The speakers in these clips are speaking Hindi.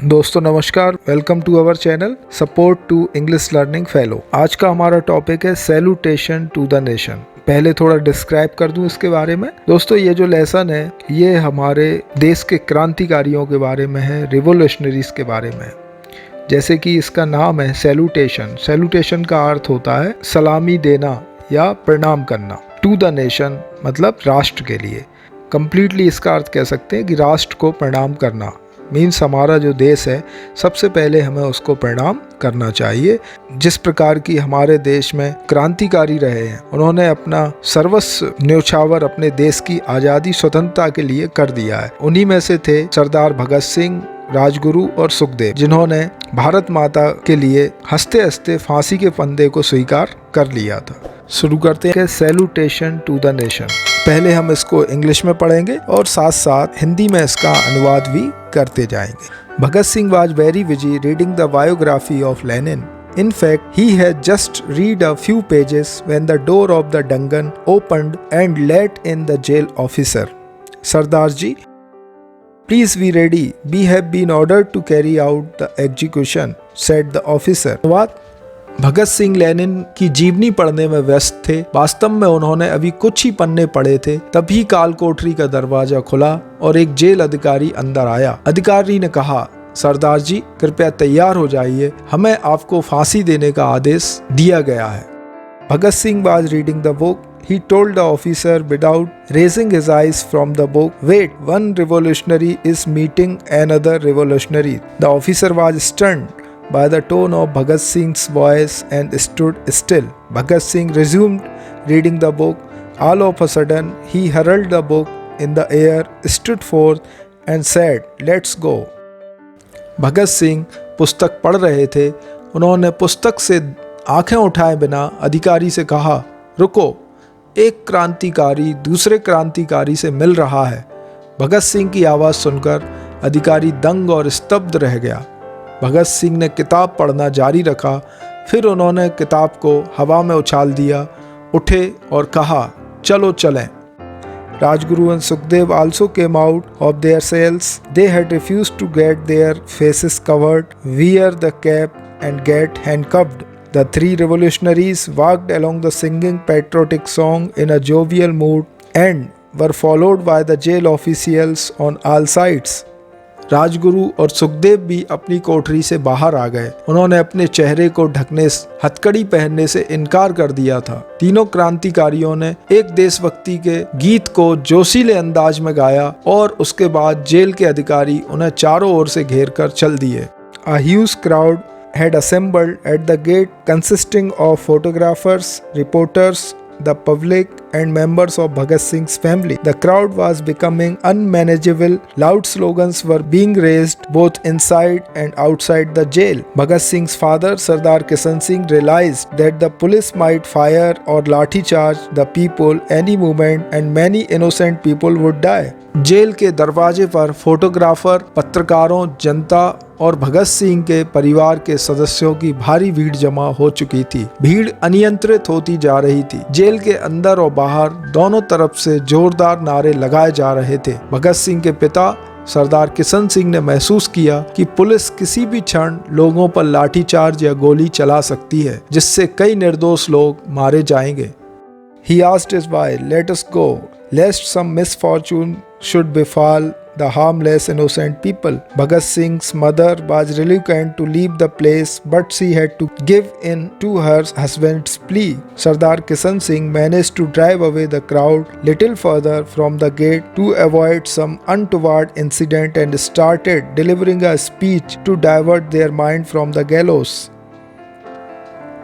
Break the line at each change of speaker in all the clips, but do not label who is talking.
दोस्तों नमस्कार, welcome to our channel support to English learning fellow. आज का हमारा टॉपिक है सैल्यूटेशन टू द नेशन। पहले थोड़ा डिस्क्राइब कर दूं इसके बारे में। दोस्तों ये जो लेसन है ये हमारे देश के क्रांतिकारियों के बारे में है, रिवोल्यूशनरीज के बारे में है। जैसे कि इसका नाम है सैल्यूटेशन। सैल्यूटेशन का अर्थ होता है सलामी देना या प्रणाम करना। टू द नेशन मतलब राष्ट्र के लिए। कंप्लीटली इसका अर्थ कह सकते हैं कि राष्ट्र को प्रणाम करना मीन्स हमारा जो देश है सबसे पहले हमें उसको प्रणाम करना चाहिए। जिस प्रकार की हमारे देश में क्रांतिकारी रहे हैं, उन्होंने अपना सर्वस्व न्योछावर अपने देश की आज़ादी स्वतंत्रता के लिए कर दिया है। उन्हीं में से थे सरदार भगत सिंह, राजगुरु और सुखदेव, जिन्होंने भारत माता के लिए हंसते हंसते फांसी के फंदे को स्वीकार कर लिया था। शुरू करते हैं सैल्यूटेशन टू द नेशन। पहले हम इसको इंग्लिश में पढ़ेंगे और साथ साथ हिंदी में इसका अनुवाद भी करते जाएंगे। Bhagat Singh was very busy reading the biography of Lenin. In fact, he had just read a few pages when the door of the dungeon opened and let in the jail officer. Sardar ji, please be ready. We have been ordered to carry out the execution, said the officer. What? Bhagat Singh Lenin की जीवनी पढ़ने में व्यस्त थे। वास्तव में उन्होंने अभी कुछ ही पन्ने पढ़े थे, तभी काल कोठरी का दरवाजा खुला और एक जेल अधिकारी अंदर आया। अधिकारी ने कहा, सरदार जी कृपया तैयार हो जाइए, हमें आपको फांसी देने का आदेश दिया गया है। Bhagat Singh was reading the book. He told the officer without raising his eyes from the book, wait, one revolutionary is meeting another revolutionary. The officer was stunned by the tone of Bhagat Singh's voice and stood still. Bhagat Singh resumed reading the book. All of a sudden, he hurled the book in the air, stood forth and said, "Let's go." Bhagat Singh पुस्तक पढ़ रहे थे। उन्होंने पुस्तक से आंखें उठाए बिना अधिकारी से कहा, रुको, एक क्रांतिकारी दूसरे क्रांतिकारी से मिल रहा है। भगत सिंह की आवाज़ सुनकर अधिकारी दंग और स्तब्ध रह गया। भगत सिंह ने किताब पढ़ना जारी रखा, फिर उन्होंने किताब को हवा में उछाल दिया, उठे और कहा, चलो चलें। Rajguru and Sukhdev also came out of their cells. They had refused to get their faces covered, wear the cap and get handcuffed. The three revolutionaries walked along the singing patriotic song in a jovial mood and were followed by the jail officials on all sides. Rajguru और सुखदेव भी अपनी कोठरी से बाहर आ गए। उन्होंने अपने चेहरे को ढकने हथकड़ी पहनने से इनकार कर दिया था। तीनों क्रांतिकारियों ने एक देशभक्ति के गीत को जोशीले अंदाज में गाया और उसके बाद जेल के अधिकारी उन्हें चारों ओर से घेर कर चल दिए। A huge crowd had assembled at the gate consisting of photographers, reporters, the public and members of Bhagat Singh's family. The crowd was becoming unmanageable. Loud slogans were being raised both inside and outside the jail. Bhagat Singh's father, Sardar Kishan Singh, realized that the police might fire or lathi charge the people any moment and many innocent people would die. Jail के दरवाजे पर फोटोग्राफर, पत्रकारों, जनता और भगत सिंह के परिवार के सदस्यों की भारी भीड़ जमा हो चुकी थी। भीड़ अनियंत्रित होती जा रही थी। जेल के अंदर और बाहर दोनों तरफ से जोरदार नारे लगाए जा रहे थे। भगत सिंह के पिता सरदार किशन सिंह ने महसूस किया कि पुलिस किसी भी क्षण लोगों पर लाठीचार्ज या गोली चला सकती है, जिससे कई निर्दोष लोग मारे जाएंगे। He asked his wife, "Let us go, lest some misfortune should befall the harmless innocent people." Bhagat Singh's mother was reluctant to leave the place, but she had to give in to her husband's plea. Sardar Kishan Singh managed to drive away the crowd little further from the gate to avoid some untoward incident and started delivering a speech to divert their mind from the gallows.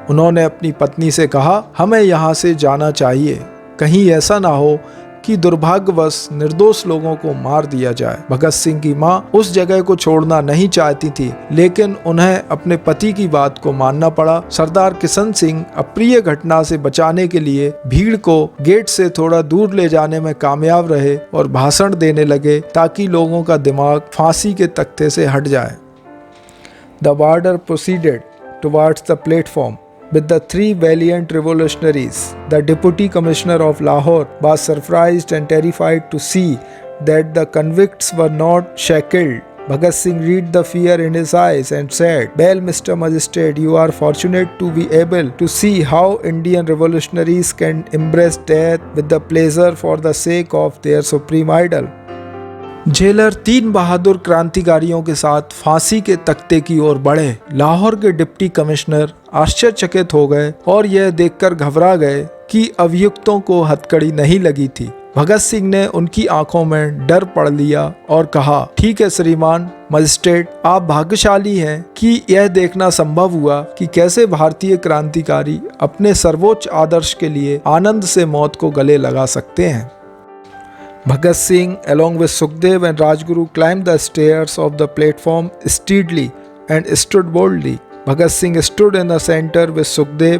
उन्होंने अपनी पत्नी से कहा, हमें यहाँ से जाना चाहिए, कहीं ऐसा ना हो कि दुर्भाग्यवश निर्दोष लोगों को मार दिया जाए। भगत सिंह की मां उस जगह को छोड़ना नहीं चाहती थी, लेकिन उन्हें अपने पति की बात को मानना पड़ा। सरदार किशन सिंह अप्रिय घटना से बचाने के लिए भीड़ को गेट से थोड़ा दूर ले जाने में कामयाब रहे और भाषण देने लगे ताकि लोगों का दिमाग फांसी के तख्ते से हट जाए। The warder proceeded towards the platform with the three valiant revolutionaries. The Deputy Commissioner of Lahore was surprised and terrified to see that the convicts were not shackled Bhagat Singh read the fear in his eyes and said, "Well, Mr. Magistrate, you are fortunate to be able to see how Indian revolutionaries can embrace death with the pleasure for the sake of their supreme idol." Jailer 3 बहादुर क्रांतिकारियों के साथ फांसी के तख्ते की ओर बढ़े। लाहौर के डिप्टी कमिश्नर आश्चर्यचकित हो गए और यह देखकर घबरा गए कि अभियुक्तों को हथकड़ी नहीं लगी थी। भगत सिंह ने उनकी आंखों में डर पढ़ लिया और कहा, "ठीक है श्रीमान मजिस्ट्रेट, आप भाग्यशाली हैं कि यह देखना संभव हुआ कि कैसे भारतीय क्रांतिकारी अपने सर्वोच्च आदर्श के लिए आनंद से मौत को गले लगा सकते हैं." Bhagat Singh, along with Sukhdev and Rajguru, climbed the stairs of the platform steadily and stood boldly. Bhagat Singh stood in the center with Sukhdev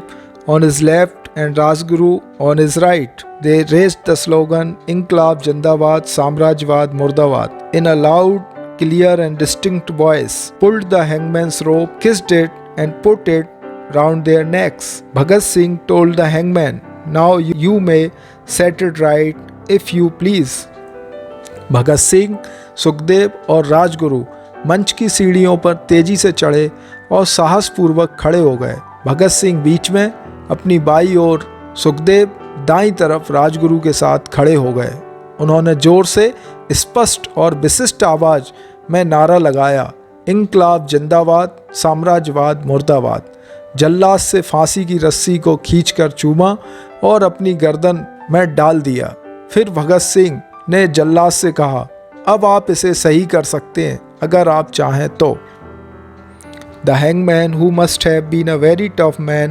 on his left and Rajguru on his right. They raised the slogan "Inqilab Zindabad, Samrajwad Murdabad" in a loud, clear and distinct voice, pulled the hangman's rope, kissed it and put it round their necks. Bhagat Singh told the hangman, "Now you may set it right if you please." Bhagat Singh, Sukhdev और राजगुरु मंच की सीढ़ियों पर तेजी से चढ़े और साहसपूर्वक खड़े हो गए। भगत सिंह बीच में, अपनी बाईं ओर सुखदेव, दाईं तरफ राजगुरु के साथ खड़े हो गए। उन्होंने जोर से, स्पष्ट और विशिष्ट आवाज में नारा लगाया, "इंकलाब जिंदाबाद, साम्राज्यवाद मुर्दाबाद।" जल्लाद से फांसी की रस्सी को खींचकर चूमा और अपनी गर्दन में डाल दिया। फिर भगत सिंह ने जल्लाद से कहा, "अब आप इसे सही कर सकते हैं अगर आप चाहें तो." The hangman, who must have been a very tough man,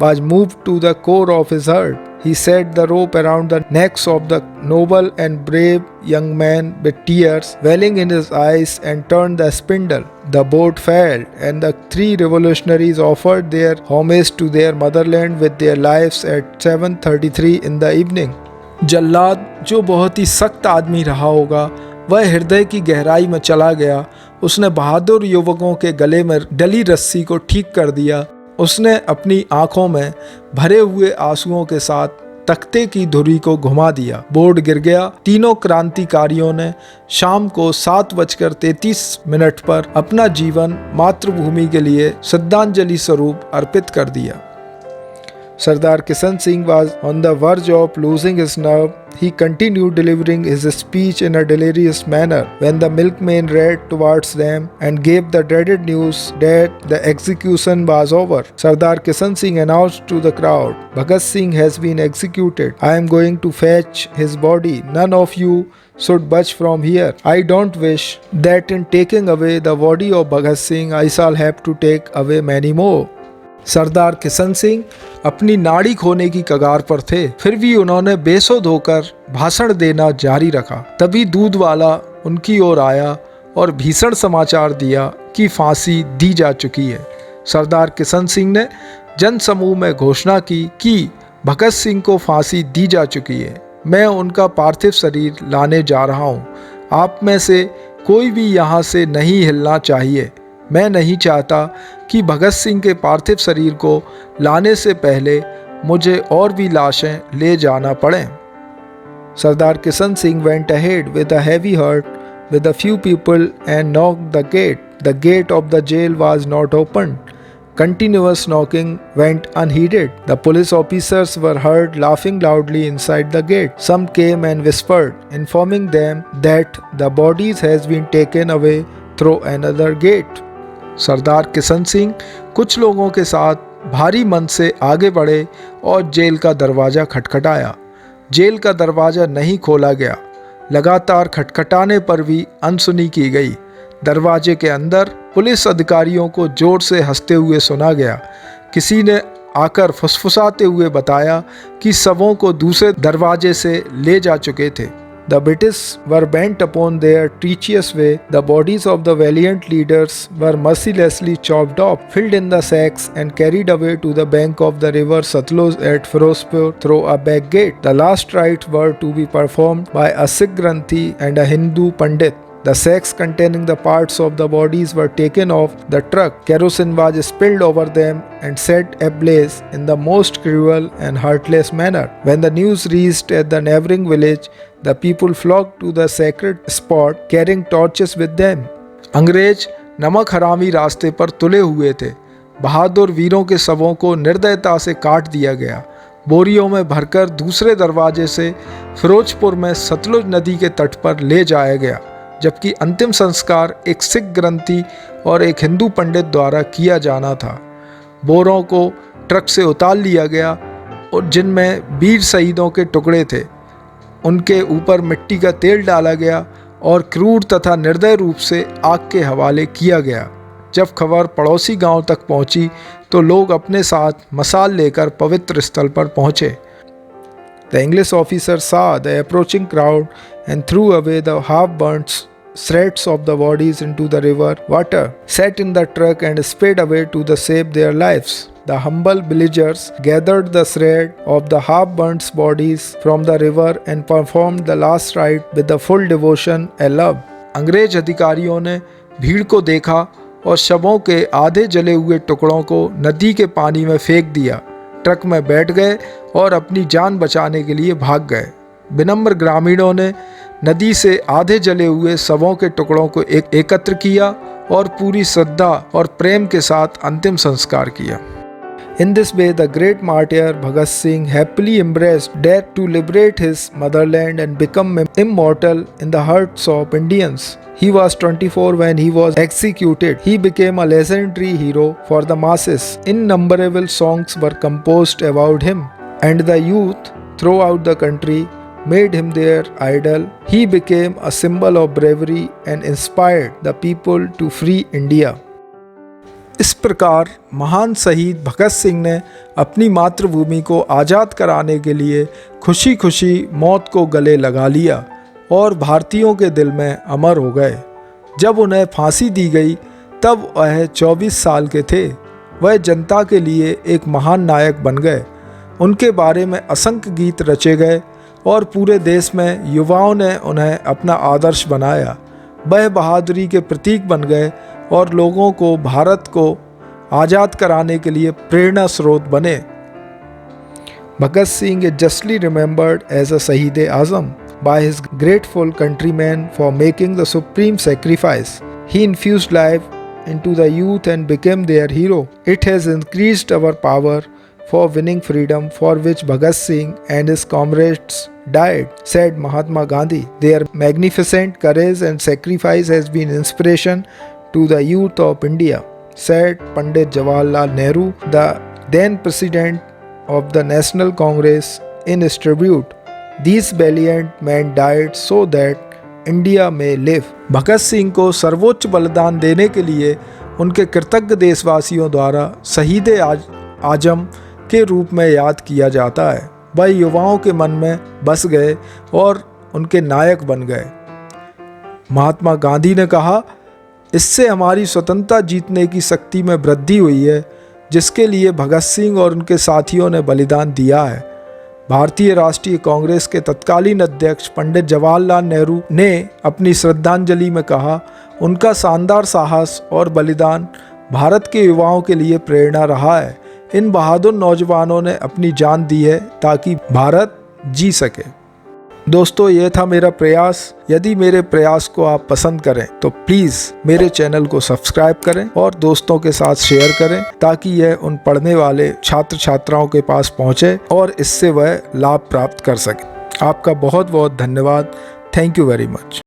was moved to the core of his heart. He set the rope around the necks of the noble and brave young man with tears welling in his eyes and turned the spindle. The boat fell and the 3 revolutionaries offered their homage to their motherland with their lives at 7:33 in the evening. जल्लाद, जो बहुत ही सख्त आदमी रहा होगा, वह हृदय की गहराई में चला गया। उसने बहादुर युवकों के गले में डली रस्सी को ठीक कर दिया। उसने अपनी आंखों में भरे हुए आंसुओं के साथ तख्ते की धुरी को घुमा दिया। बोर्ड गिर गया। तीनों क्रांतिकारियों ने शाम को 7:33 पर अपना जीवन मातृभूमि के लिए श्रद्धांजलि स्वरूप अर्पित कर दिया। Sardar Kishan Singh was on the verge of losing his nerve. He continued delivering his speech in a delirious manner when the milkman ran towards them and gave the dreaded news that the execution was over. Sardar Kishan Singh announced to the crowd, "Bhagat Singh has been executed. I am going to fetch his body. None of you should budge from here. I don't wish that in taking away the body of Bhagat Singh, I shall have to take away many more." सरदार किशन सिंह अपनी नाड़ी खोने की कगार पर थे, फिर भी उन्होंने बेसुध होकर भाषण देना जारी रखा। तभी दूध वाला उनकी ओर आया और भीषण समाचार दिया कि फांसी दी जा चुकी है। सरदार किशन सिंह ने जनसमूह में घोषणा की कि भगत सिंह को फांसी दी जा चुकी है। मैं उनका पार्थिव शरीर लाने जा रहा हूँ। आप में से कोई भी यहाँ से नहीं हिलना चाहिए। मैं नहीं चाहता कि भगत सिंह के पार्थिव शरीर को लाने से पहले मुझे और भी लाशें ले जाना पड़ें। सरदार Kishan Singh went ahead with a heavy heart with a few people and knocked the gate. The gate of the jail was not opened. Continuous knocking went unheeded. The police officers were heard laughing loudly inside the gate. Some came and whispered, informing them that the bodies has been taken away through another gate. सरदार किशन सिंह कुछ लोगों के साथ भारी मन से आगे बढ़े और जेल का दरवाज़ा खटखटाया। जेल का दरवाज़ा नहीं खोला गया। लगातार खटखटाने पर भी अनसुनी की गई। दरवाजे के अंदर पुलिस अधिकारियों को जोर से हंसते हुए सुना गया। किसी ने आकर फुसफुसाते हुए बताया कि शवों को दूसरे दरवाजे से ले जा चुके थे। The British were bent upon their treacherous way. The bodies of the valiant leaders were mercilessly chopped off, filled in the sacks and carried away to the bank of the river Satluj at Firozpur through a back gate. The last rites were to be performed by a Sikh Granthi and a Hindu Pandit. The sacks containing the parts of the bodies were taken off the truck. Kerosene was spilled over them and set ablaze in the most cruel and heartless manner. When the news reached at the neighboring village, the people flocked to the sacred spot carrying torches with them. अंग्रेज नमक हरामी रास्ते पर तुले हुए थे। बहादुर वीरों के शवों को निर्दयता से काट दिया गया। बोरियों में भरकर दूसरे दरवाजे से फिरोजपुर में सतलुज नदी के तट पर ले जाया गया, जबकि अंतिम संस्कार एक सिख ग्रंथी और एक हिंदू पंडित द्वारा किया जाना था। बोरों को ट्रक से उतार लिया गया और जिनमें वीर शहीदों के टुकड़े थे, उनके ऊपर मिट्टी का तेल डाला गया और क्रूर तथा निर्दय रूप से आग के हवाले किया गया। जब खबर पड़ोसी गांव तक पहुंची तो लोग अपने साथ मसाल लेकर पवित्र स्थल पर पहुंचे। The English officer saw the approaching crowd and threw away the half-burnt shreds of the bodies into the river water, sat in the truck and sped away to save their lives. The humble villagers gathered the shred of the half-burnt bodies from the river and performed the last rite with the full devotion and love. अंग्रेज अधिकारियों ने भीड़ को देखा और शवों के आधे जले हुए टुकड़ों को नदी के पानी में फेंक दिया, ट्रक में बैठ गए और अपनी जान बचाने के लिए भाग गए। विनम्र ग्रामीणों ने नदी से आधे जले हुए शवों के टुकड़ों को एकत्र किया और पूरी श्रद्धा और प्रेम के साथ अंतिम संस्कार किया। In this way, the great martyr Bhagat Singh happily embraced death to liberate his motherland and become immortal in the hearts of Indians. He was 24 when he was executed. He became a legendary hero for the masses. Innumerable songs were composed about him, and the youth throughout the country made him their idol. He became a symbol of bravery and inspired the people to free India. इस प्रकार महान शहीद भगत सिंह ने अपनी मातृभूमि को आज़ाद कराने के लिए खुशी खुशी मौत को गले लगा लिया और भारतीयों के दिल में अमर हो गए। जब उन्हें फांसी दी गई तब वह 24 साल के थे। वह जनता के लिए एक महान नायक बन गए। उनके बारे में असंख्य गीत रचे गए और पूरे देश में युवाओं ने उन्हें अपना आदर्श बनाया। वह बहादुरी के प्रतीक बन गए और लोगों को भारत को आज़ाद कराने के लिए प्रेरणा स्रोत बने। Bhagat Singh is justly remembered as a Shaheed Azam by his grateful countrymen for making the supreme sacrifice. He infused life into the youth and became their hero. It has increased our power for winning freedom, for which Bhagat Singh and his comrades died, said Mahatma Gandhi. Their magnificent courage and sacrifice has been inspiration to the youth of India, said Pandit Jawaharlal Nehru, the then president of the National Congress, in his tribute. These valiant men died so that India may live. Bhagat Singh को सर्वोच्च बलिदान देने के लिए उनके कृतज्ञ देशवासियों द्वारा शहीद आजम के रूप में याद किया जाता है। वह युवाओं के मन में बस गए और उनके नायक बन गए। महात्मा गांधी ने कहा, इससे हमारी स्वतंत्रता जीतने की शक्ति में वृद्धि हुई है, जिसके लिए भगत सिंह और उनके साथियों ने बलिदान दिया है। भारतीय राष्ट्रीय कांग्रेस के तत्कालीन अध्यक्ष पंडित जवाहरलाल नेहरू ने अपनी श्रद्धांजलि में कहा, उनका शानदार साहस और बलिदान भारत के युवाओं के लिए प्रेरणा रहा है। इन बहादुर नौजवानों ने अपनी जान दी है ताकि भारत जी सके। दोस्तों, यह था मेरा प्रयास। यदि मेरे प्रयास को आप पसंद करें तो प्लीज़ मेरे चैनल को सब्सक्राइब करें और दोस्तों के साथ शेयर करें, ताकि यह उन पढ़ने वाले छात्र छात्राओं के पास पहुंचे और इससे वह लाभ प्राप्त कर सकें। आपका बहुत बहुत धन्यवाद। Thank you very much.